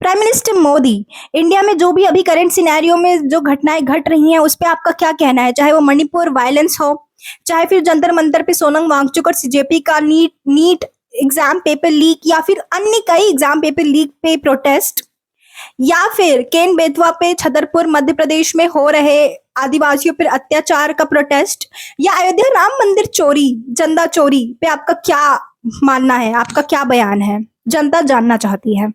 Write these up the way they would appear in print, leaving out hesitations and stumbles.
Prime minister Modi, India में जो भी अभी करंट सिनेरियो में जो घटनाएं घट रही हैं उस पे आपका क्या कहना है? चाहे वो मणिपुर वायलेंस हो, चाहे फिर जंतर मंतर पे सोनम वांगचुक और सीजेपी का NEET NEET exam paper leak, या फिर अन्य कई एग्जाम पेपर लीक पे प्रोटेस्ट, या फिर केन बेतवा पे छतरपुर मध्य प्रदेश में हो रहे आदिवासियों पर अत्याचार का प्रोटेस्ट, या अयोध्या राम मंदिर चोरी, चंदा चोरी पे आपका क्या मानना है? आपका क्या बयान है? जनता जानना चाहती है।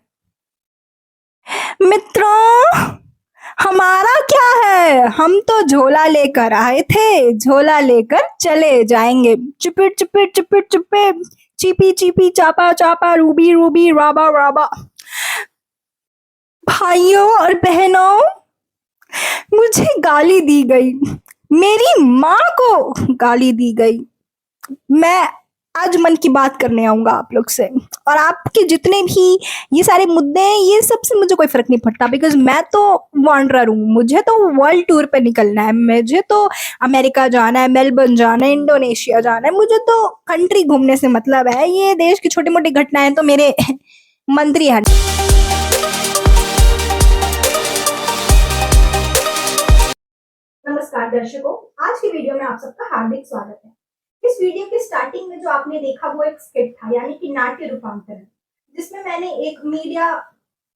मित्रों, हमारा क्या है, हम तो झोला लेकर आए थे, झोला लेकर चले जाएंगे। चिपिट चिपिट चिपिट चिपिट, चिपी चिपी चापा चापा, रूबी रूबी राबा राबा। भाइयों और बहनों, मुझे गाली दी गई, मेरी माँ को गाली दी गई। मैं आज मन की बात करने आऊंगा आप लोग से, और आपके जितने भी ये सारे मुद्दे हैं ये सबसे मुझे कोई फर्क नहीं पड़ता, बिकॉज मैं तो वॉन्डरर हूँ। मुझे तो वर्ल्ड टूर पे निकलना है, मुझे तो अमेरिका जाना है, मेलबर्न जाना है, इंडोनेशिया जाना है, मुझे तो कंट्री घूमने से मतलब है। ये देश की छोटी मोटी घटनाएं तो मेरे मंत्री हैं। नमस्कार दर्शकों, आज की वीडियो में आप सबका हार्दिक स्वागत है। इस वीडियो के स्टार्टिंग में जो आपने देखा वो एक स्किट था, यानी कि नाट्य रूपांतरण, जिसमें मैंने एक मीडिया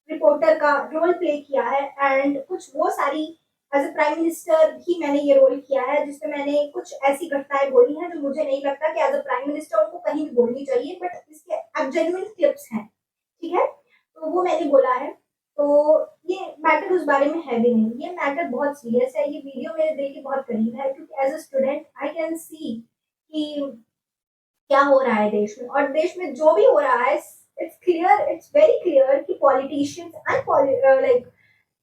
रिपोर्टर का रोल प्ले किया है, एंड कुछ वो सारी एज ए प्राइम मिनिस्टर भी मैंने ये रोल किया है, जिसमें मैंने कुछ ऐसी घटनाएं बोली हैं जो मुझे नहीं लगता कि एज ए प्राइम मिनिस्टर उनको कहीं भी बोलनी चाहिए, बट इसके जेन्युइन क्लिप्स हैं, ठीक है, तो वो मैंने बोला है। तो ये मैटर उस बारे में है भी नहीं, ये मैटर बहुत सीरियस है, ये वीडियो मेरे दिल के बहुत करीब है, क्योंकि as a student I can see कि क्या हो रहा है देश में, और देश में जो भी हो रहा है it's clear, it's very clear कि politicians and like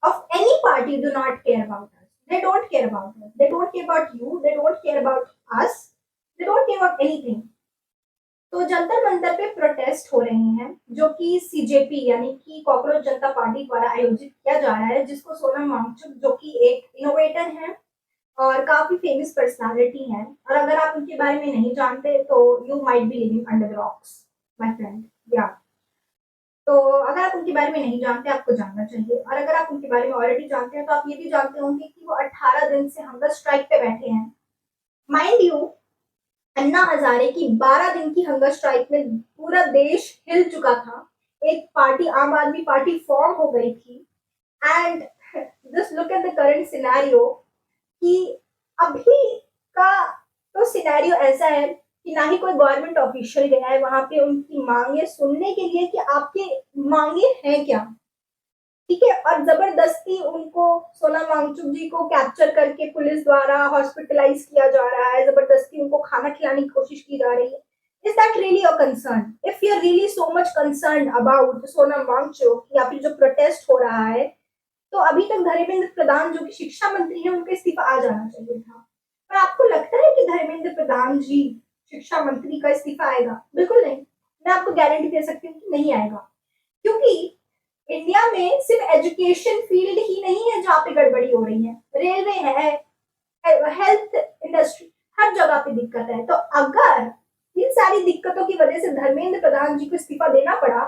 of any party do not care about us, they don't care about us, they don't care about you, they don't care about us, they don't care about anything. तो जंतर मंतर पे protest हो रहे हैं, जो कि CJP यानी कि cockroach जनता party द्वारा आयोजित किया जा रहा है, जिसको सोनम वांगचुक, जो कि एक इनोवेटर है और काफी फेमस पर्सनालिटी है, और अगर आप उनके बारे में नहीं जानते तो you might be living under the rocks my friend. या तो अगर आप उनके बारे में नहीं जानते, आपको जानना चाहिए, और अगर आप उनके बारे में ऑलरेडी जानते हैं तो आप ये भी जानते होंगे कि वो 18 दिन से हंगर स्ट्राइक पे बैठे हैं। माइंड यू, अन्ना हजारे की 12 दिन की हंगर स्ट्राइक में पूरा देश हिल चुका था, एक पार्टी, आम आदमी पार्टी फॉर्म हो गई थी, and just look at the current scenario कि अभी का तो सिनेरियो ऐसा है कि ना ही कोई गवर्नमेंट ऑफिशियल गया है वहां पे उनकी मांगे सुनने के लिए कि आपके मांगे हैं क्या, ठीक है, और जबरदस्ती उनको, सोनम वांगचुक जी को कैप्चर करके पुलिस द्वारा हॉस्पिटलाइज किया जा रहा है, जबरदस्ती उनको खाना खिलाने की कोशिश की जा रही है। Is that really a concern? If you are really so much concern about Sonam Wangchuk या फिर जो प्रोटेस्ट हो रहा है, तो अभी तक धर्मेंद्र प्रधान जो कि शिक्षा मंत्री है उनका इस्तीफा आ जाना चाहिए था। पर आपको लगता है कि धर्मेंद्र प्रधान जी, शिक्षा मंत्री का इस्तीफा आएगा? बिल्कुल नहीं। मैं आपको गारंटी दे सकती हूँ कि नहीं आएगा, क्योंकि इंडिया में सिर्फ एजुकेशन फील्ड ही नहीं है जहाँ पे गड़बड़ी हो रही है, रेलवे है, हेल्थ इंडस्ट्री, हर जगह पे दिक्कत है। तो अगर इन सारी दिक्कतों की वजह से धर्मेंद्र प्रधान जी को इस्तीफा देना पड़ा,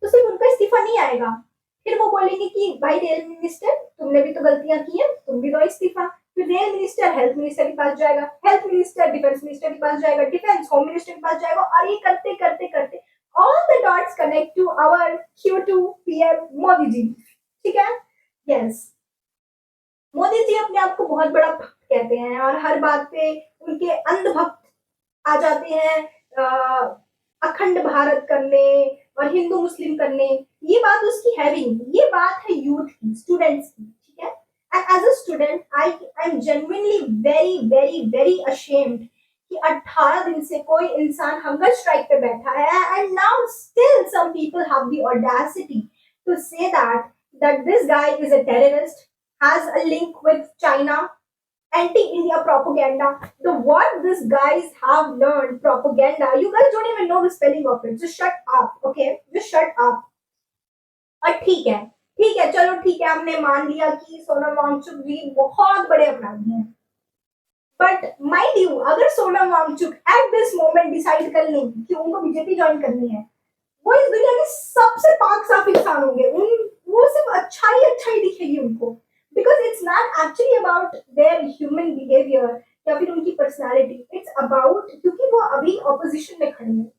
तो सिर्फ उनका इस्तीफा नहीं आएगा, फिर वो बोलेंगे कि भाई रेल मिनिस्टर तुमने भी तो गलतियां की है, तुम भी दो इस्तीफा। फिर रेल मिनिस्टर हेल्थ मिनिस्टर के पास जाएगा, हेल्थ मिनिस्टर डिफेंस मिनिस्टर के पास जाएगा, डिफेंस होम मिनिस्टर के पास जाएगा, और ये करते करते करते all the dots connect to our Q2 PM Modi ji, ठीक है। यस, मोदी जी अपने आप को बहुत बड़ा भक्त कहते हैं, और हर बात पे उनके अंध भक्त आ जाते हैं अखंड भारत करने और हिंदू मुस्लिम करने। ये बात उसकी है भी नहीं, ये बात है यूथ की, स्टूडेंट्स की, ठीक है। And as a student I am genuinely very very very ashamed कि 18 दिन से कोई इंसान हंगर स्ट्राइक पे बैठा है, and now still some people have the audacity to say that this guy is a terrorist, has a link with China, anti-India propaganda. The what these guys have learned propaganda. You guys don't even know the spelling of it. Just shut up, okay? Just shut up. और ठीक है, चलो ठीक है, हमने मान लिया कि सोनम वांगचुक जी बहुत बड़े अपराधी हैं। बट माइंड यू, अगर Sonam Wangchuk at this moment decide कर लें कि उनको बीजेपी ज्वाइन करनी है, वो इस दुनिया के सबसे पाक साफ इंसान होंगे। वो उनको, because it's not actually about their human behaviour या फिर उनकी पर्सनालिटी, इट्स अबाउट क्योंकि वो अभी ऑपोजिशन में खड़े हैं,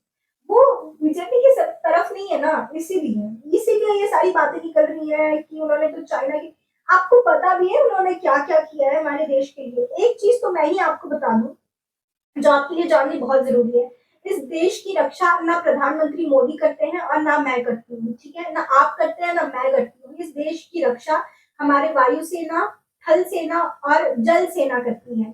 वो बीजेपी की तरफ नहीं है ना, इसीलिए इसीलिए ये सारी बातें निकल रही है कि उन्होंने तो चाइना की, आपको पता भी है उन्होंने क्या क्या किया है हमारे देश के लिए। एक चीज तो मैं ही आपको बता दूं जो आपके लिए जाननी बहुत जरूरी है, इस देश की रक्षा ना प्रधानमंत्री मोदी करते हैं और ना मैं करती हूँ, ठीक है, ना आप करते हैं ना मैं करती हूँ। इस देश की रक्षा हमारे वायुसेना, थल सेना और जल सेना करती है,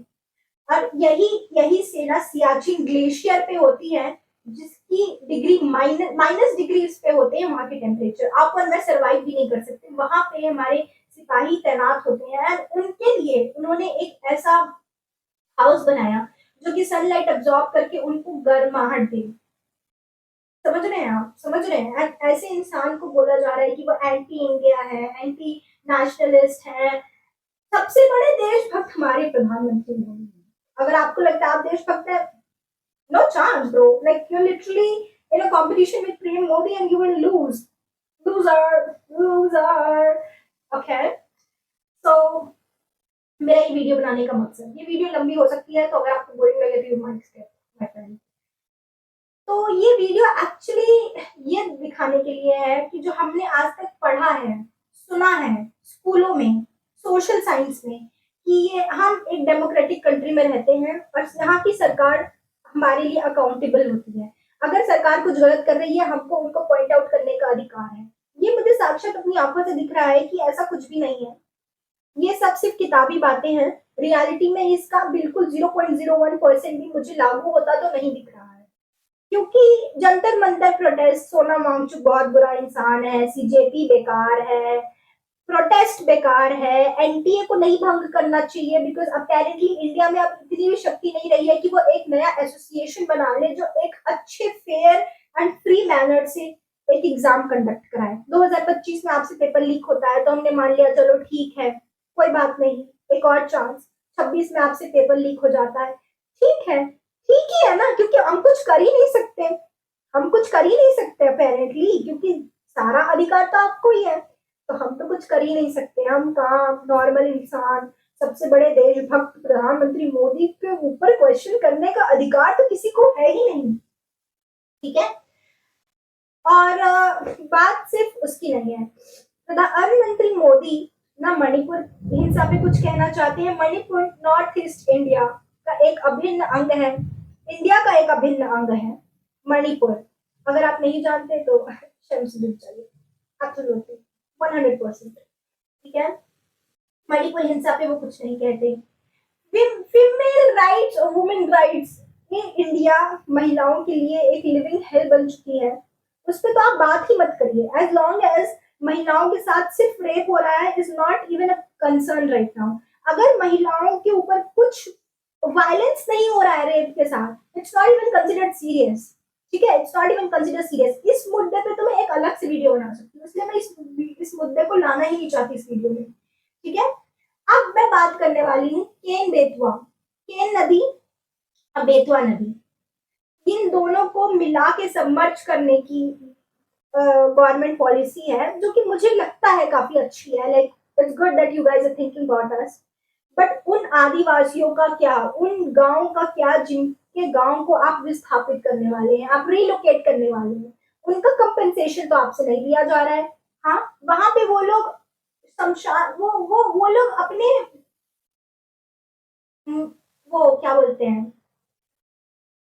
और यही यही सेना सियाचिन ग्लेशियर पे होती है, जिसकी डिग्री माइनस डिग्री पे होते हैं वहां के टेम्परेचर, आप और मैं सरवाइव भी नहीं कर सकते, वहां पे हमारे सिपाही तैनात होते हैं, और उनके लिए उन्होंने एक ऐसा हाउस बनाया जो कि सनलाइट अब्सॉर्ब करके उनको गर्माहट दे। समझ रहे हैं आप, समझ रहे हैं? ऐसे इंसान को बोला जा रहा है कि वो एंटी इंडिया है, एंटी नेशनलिस्ट है। सबसे बड़े देशभक्त हमारे प्रधानमंत्री मोदी हैं। अगर आपको लगता है आप देशभक्त है, no chance bro, like you literally in a competition with PM Modi and you will lose, loser, loser. Okay, सो मेरा ये वीडियो बनाने का मकसद, ये वीडियो लंबी हो सकती है, तो अगर आपको बोरिंग लगे तो यू माइट स्किप। तो ये वीडियो एक्चुअली ये दिखाने के लिए है कि जो हमने आज तक पढ़ा है, सुना है स्कूलों में, सोशल साइंस में, कि ये हम एक डेमोक्रेटिक कंट्री में रहते हैं और यहाँ की सरकार हमारे लिए अकाउंटेबल होती है। अगर सरकार कुछ गलत कर रही है, हमको उनको पॉइंट आउट करने का अधिकार है। ये मुझे साक्षात अपनी आंखों से दिख रहा है कि ऐसा कुछ भी नहीं है, ये सब सिर्फ किताबी बातें हैं। रियलिटी में इसका बिल्कुल 0.01% भी मुझे लागू होता तो नहीं दिख रहा है, क्योंकि जंतर मंतर प्रोटेस्ट, सोनम वांगचुक बहुत बुरा इंसान है, सीजेपी बेकार है, प्रोटेस्ट बेकार है, एनटीए को नहीं भंग करना चाहिए, बिकॉज अपेरेंटली इंडिया में अब इतनी भी शक्ति नहीं रही है कि वो एक नया एसोसिएशन बना ले जो एक अच्छे फेयर एंड फ्री मैनर से एक एग्जाम कंडक्ट कराए। 2025 में आपसे पेपर लीक होता है तो हमने मान लिया चलो ठीक है, कोई बात नहीं, एक और चांस। 26 में आपसे पेपर लीक हो जाता है, ठीक है, ठीक ही है ना, क्योंकि हम कुछ कर ही नहीं सकते, हम कुछ कर ही नहीं सकते अपेरेंटली, क्योंकि सारा अधिकार तो आपको ही है, तो हम तो कुछ कर ही नहीं सकते। हम कहाँ, नॉर्मल इंसान, सबसे बड़े देशभक्त प्रधानमंत्री मोदी के ऊपर क्वेश्चन करने का अधिकार तो किसी को है ही नहीं, ठीक है। और बात सिर्फ उसकी नहीं है, प्रधानमंत्री मोदी ना मणिपुर हिंसा पे कुछ कहना चाहते हैं। मणिपुर नॉर्थ ईस्ट इंडिया का एक अभिन्न अंग है, इंडिया का एक अभिन्न अंग है मणिपुर। अगर आप नहीं जानते तो शर्म से डूब जाइए, एब्सोल्युटली 100%, ठीक है। मणिपुर हिंसा पे वो कुछ नहीं कहते। फीमेल राइट्स और वुमेन राइट्स ये इंडिया महिलाओं के लिए एक लिविंग हेल बन चुकी है, उस पर तो आप बात ही मत करिए। एज लॉन्ग एज महिलाओं के साथ सिर्फ रेप हो रहा है, is not even a concern right now. अगर महिलाओं के ऊपर कुछ वायलेंस नहीं हो रहा है रेप के साथ, it's not even considered serious, ठीक है, it's not even considered serious. इस मुद्दे पे तो मैं एक अलग से वीडियो बना सकती हूँ, इसलिए मैं इस मुद्दे को लाना ही नहीं चाहती इस वीडियो में, ठीक है। अब मैं बात करने वाली हूँ केन बेतवा, केन नदी और बेतवा नदी, इन दोनों को मिला के सबमर्ज करने की गवर्नमेंट पॉलिसी है, जो कि मुझे लगता है काफी अच्छी है। Like it's good that you guys are thinking about us, but उन आदिवासियों का क्या, उन गांव का क्या जिनके गांव को आप विस्थापित करने वाले हैं, आप रिलोकेट करने वाले हैं, उनका कंपेंसेशन तो आपसे नहीं दिया जा रहा है। हाँ, वहां पे वो लोग शमशान, वो लोग अपने वो क्या बोलते हैं,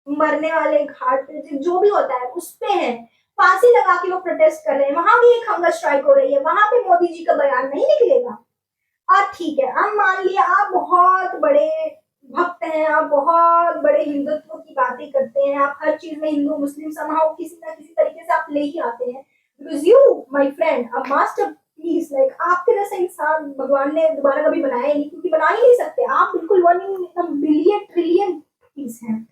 मरने वाले घाट पे जो भी होता है उस पे है, फांसी लगा के वो प्रोटेस्ट कर रहे हैं, वहां भी एक हंगर स्ट्राइक हो रही है, वहां पे मोदी जी का बयान नहीं निकलेगा। और ठीक है, अब मान लिया आप बहुत बड़े भक्त हैं, आप बहुत बड़े हिंदुत्व की बातें करते हैं, आप हर चीज में हिंदू मुस्लिम समाओ किसी ना किसी तरीके से आप ले ही आते हैं, because you my friend a masterpiece, like आपके जैसा इंसान भगवान ने दोबारा कभी बनाया ही नहीं, क्योंकि बना ही नहीं सकते, आप बिल्कुल 1 बिलियन पीस हैं।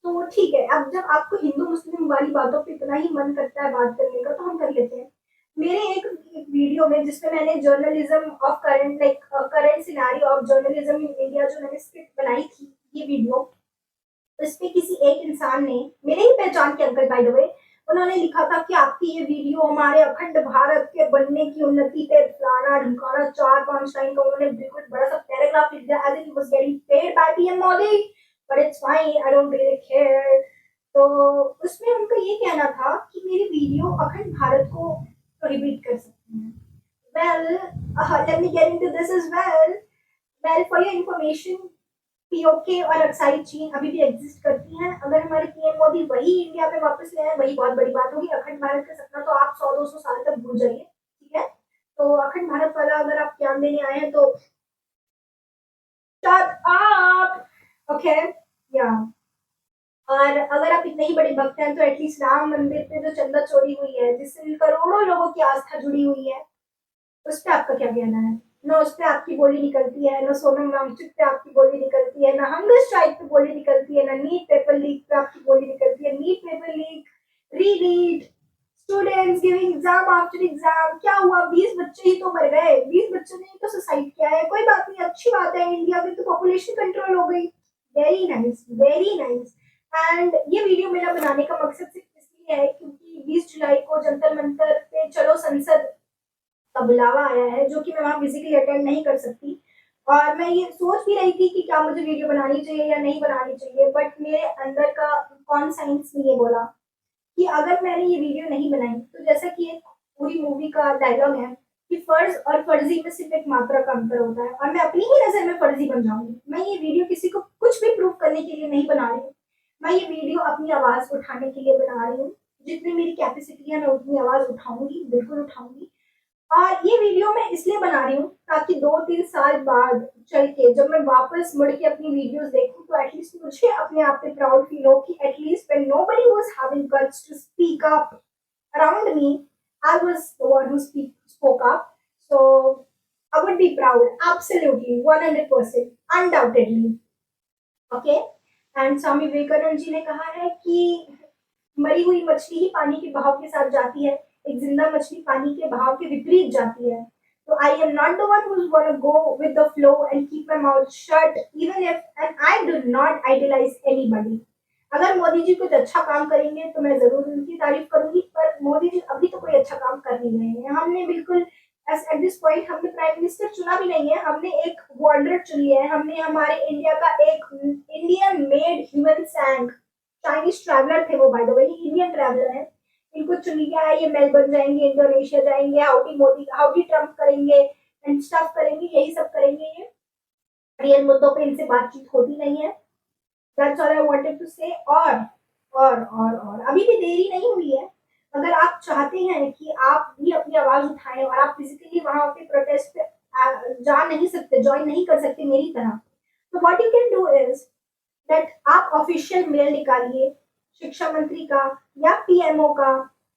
तो ठीक है, अब जब आपको हिंदू मुस्लिम वाली बातों पे इतना ही मन करता है बात करने का, तो हम कर लेते हैं। मेरे एक वीडियो में जिसमें मैंने journalism of current, like current scenario of journalism in India, जो मैंने स्क्रिप्ट बनाई थी, ये वीडियो, इस पे किसी एक इंसान ने, मेरे ही पहचान के अंकल बाय द वे, उन्होंने लिखा था कि आपकी ये वीडियो हमारे अखंड भारत के बनने की उन्नति पे फलाना ढिमकाना, 4-5 लाइन का उन्होंने बिल्कुल बड़ा सा पैराग्राफ लिख दिया, as it was getting paid by PM Modi, but it's fine, I don't really care. तो उसमें उनका ये कहना था कि मेरी वीडियो अखंड भारत को प्रोहिबिट कर सकती है। Well, let me get into this as well. Well, for your information, POK और अक्साई चीन अभी भी एग्जिस्ट करती हैं। अगर हमारे पीएम मोदी वही इंडिया में वापस ले आए, वही बहुत बड़ी बात होगी। अखंड भारत का सपना तो आप 100-200 साल तक भूल जाइए, ठीक है। तो अखंड भारत वाला अगर आप ज्ञान देने आए हैं तो शट अप, ओके, या। और अगर आप इतने ही बड़े भक्त हैं तो एटलीस्ट राम मंदिर पे जो चंदा चोरी हुई है, जिससे करोड़ों लोगों की आस्था जुड़ी हुई है, उस पे आपका क्या कहना है? ना उस पे आपकी बोली निकलती है, ना सोनम वांगचुक पे आपकी बोली निकलती है, ना हंगर स्ट्राइक पे बोली निकलती है, ना नीट पेपर लीक पे आपकी बोली निकलती है। NEET paper leak, reread, students giving exam after exam, क्या हुआ? 20 बच्चे ही तो मर गए, 20 बच्चों ने ही तो सुसाइड किया है। कोई बात नहीं, अच्छी बात है, इंडिया में तो पॉपुलेशन कंट्रोल हो गई। Very nice, very nice. And ये वीडियो मेरा बनाने का मकसद सिर्फ इसलिए है क्योंकि 20 जुलाई को जंतर मंतर पे चलो संसद का बुलावा आया है, जो कि मैं वहाँ फिजिकली अटेंड नहीं कर सकती। और मैं ये सोच भी रही थी कि क्या मुझे वीडियो बनानी चाहिए या नहीं बनानी चाहिए, बट मेरे अंदर का कौन साइंस ने ये बोला कि अगर मैंने ये वीडियो नहीं बनाई तो जैसा कि एक पूरी मूवी का डायलॉग है कि फर्ज और फर्जी में सिर्फ एक मात्रा का अंतर होता है, और मैं अपनी ही नजर में फर्जी बन जाऊंगी। मैं ये वीडियो किसी को कुछ भी प्रूव करने के लिए नहीं बना रही हूँ। मैं ये वीडियो अपनी आवाज उठाने के लिए बना रही हूँ। जितनी मेरी कैपेसिटी है मैं उतनी आवाज उठाऊंगी, बिल्कुल उठाऊंगी। और ये वीडियो मैं इसलिए बना रही हूँ ताकि 2-3 साल बाद चल के जब मैं वापस मुड़ के अपनी वीडियोस देखूं तो एटलीस्ट मुझे अपने आप पे प्राउड फील हो कि at least when nobody was having guts to speak up around me, I was the one who spoke up. So I would be proud, absolutely, 100%, undoubtedly. Okay. And Swami Vivekananda ji ने कहा है कि मरी हुई मछली ही पानी के बहाव के साथ जाती है, एक जिंदा मछली पानी के बहाव के विपरीत जाती है। तो I am not the one who's gonna go with the flow and keep my mouth shut even if and I do not idolize anybody. अगर मोदी जी कुछ अच्छा काम करेंगे तो मैं जरूर उनकी तारीफ करूंगी, पर मोदी जी अभी तो कोई अच्छा काम कर नहीं रहे हैं। हमने बिल्कुल एट दिस पॉइंट हमने प्राइम मिनिस्टर चुना भी नहीं है, हमने एक वॉन्डर चुन लिया है। हमने हमारे इंडिया का एक Indian made Hiuen Tsang, Chinese traveller थे वो, by the way Indian traveller है, इनको चुन लिया है। ये मेलबर्न जाएंगे, इंडोनेशिया जाएंगे, हाउडी मोदी, हाउडी ट्रम्प करेंगे एंड स्टफ करेंगे, यही सब करेंगे। ये रियल मुद्दों पे इनसे बातचीत होती नहीं है। That's all I wanted to say. और अभी भी देरी नहीं हुई है। अगर आप चाहते हैं कि आप भी अपनी आवाज उठाएं और आप फिजिकली वहां पे प्रोटेस्ट पे जा नहीं सकते, ज्वाइन नहीं कर सकते मेरी तरह, तो what you can do is that आप ऑफिशियल मेल निकालिए शिक्षा मंत्री का या पीएमओ का,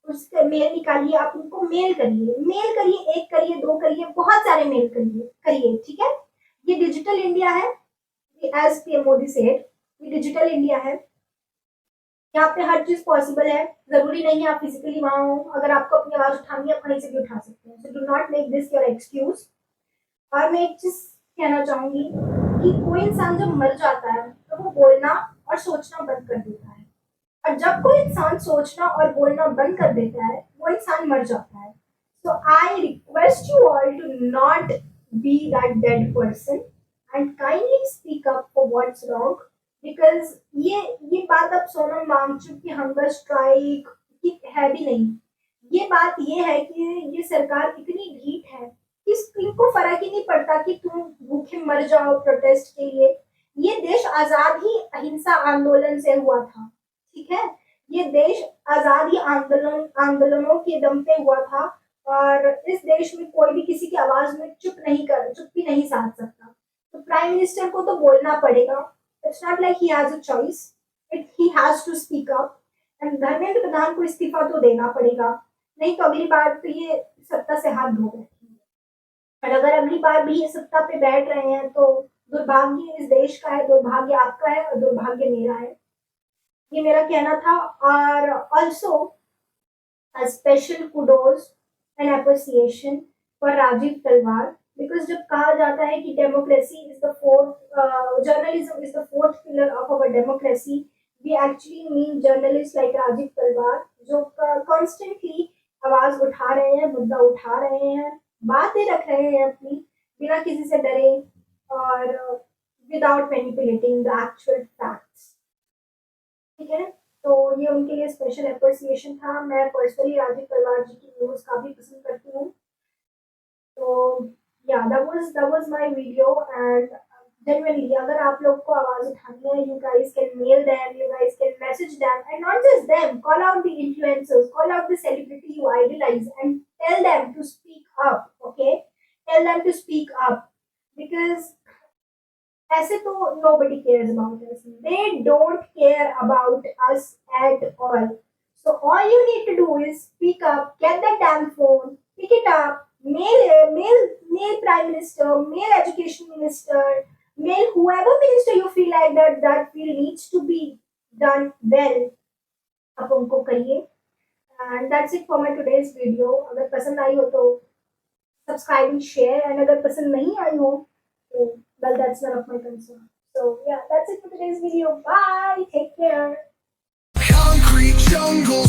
उसके मेल निकालिए, आप उनको मेल करिए, मेल करिए, एक करिए, दो करिए, बहुत सारे मेल करिए करिए, ठीक है। ये डिजिटल इंडिया है, एज पीएम मोदी सेड, ये डिजिटल इंडिया है, यहाँ पे हर चीज पॉसिबल है। जरूरी नहीं है आप फिजिकली वहां हो, अगर आपको अपनी आवाज उठानी है आप कहीं से भी उठा सकते हैं। So do not make this your excuse. और मैं एक चीज कहना चाहूंगी कि कोई इंसान जब मर जाता है तो वो बोलना और सोचना बंद कर देता है, और जब कोई इंसान सोचना और बोलना बंद कर देता है वो इंसान मर जाता है। So I request you all to not be that dead person and kindly speak up for what's wrong, because ये बात अब सोनम वांगचुक की हंगर स्ट्राइक की है भी नहीं। ये बात ये है कि ये सरकार इतनी ढीठ है कि इनको फर्क ही नहीं पड़ता कि तुम भूखे मर जाओ प्रोटेस्ट के लिए। ये देश आजाद ही अहिंसा आंदोलन से हुआ था, ठीक है। ये देश आजादी आंदोलनों के दम पे हुआ था, और इस देश में कोई भी किसी की आवाज में चुप भी नहीं साध सकता। तो प्राइम मिनिस्टर को तो बोलना पड़ेगा। It's not like he has a choice, he has to speak up. And Dharmendra Pradhan को इस्तीफा तो देना पड़ेगा, नहीं तो अगली बार तो ये सत्ता से हाथ धो बैठेंगे। और अगर अगली बार भी ये सत्ता पे बैठ रहे हैं तो दुर्भाग्य इस देश का है, दुर्भाग्य आपका है और दुर्भाग्य मेरा है। ये मेरा कहना था। और also a special kudos and appreciation for Rajiv Talwar, because जब कहा जाता है कि democracy is the fourth, journalism is the fourth pillar of our democracy, we actually mean journalists like Rajiv Talwar, जो constantly आवाज उठा रहे हैं, मुद्दा उठा रहे हैं, बातें रख रहे हैं अपनी, बिना किसी से डरे और without manipulating the actual facts. ठीक है, तो ये उनके लिए स्पेशल अप्रिसिएशन था। मैं पर्सनली राजीव तलवार जी की न्यूज़ काफ़ी पसंद करती हूँ। तो या that was my video and genuinely अगर आप लोग को आवाज उठानी है, you guys can mail them, you guys can message them, and not just them, call out the influencers, call out the celebrity you idolize and tell them to speak up. Okay, tell them to speak up because ऐसे तो nobody cares about us, they don't care about us at all. So all you need to do is speak up, get that damn phone, pick it up, mail prime minister, mail education minister, mail whoever minister you feel like that field needs to be done well. आप उनको कहिए। And that's it for my today's video. अगर पसंद आई हो तो subscribe and share, and अगर पसंद नहीं आई हो तो well, that's none of my concern. So yeah, that's it for today's video. Bye, take care. Concrete jungle,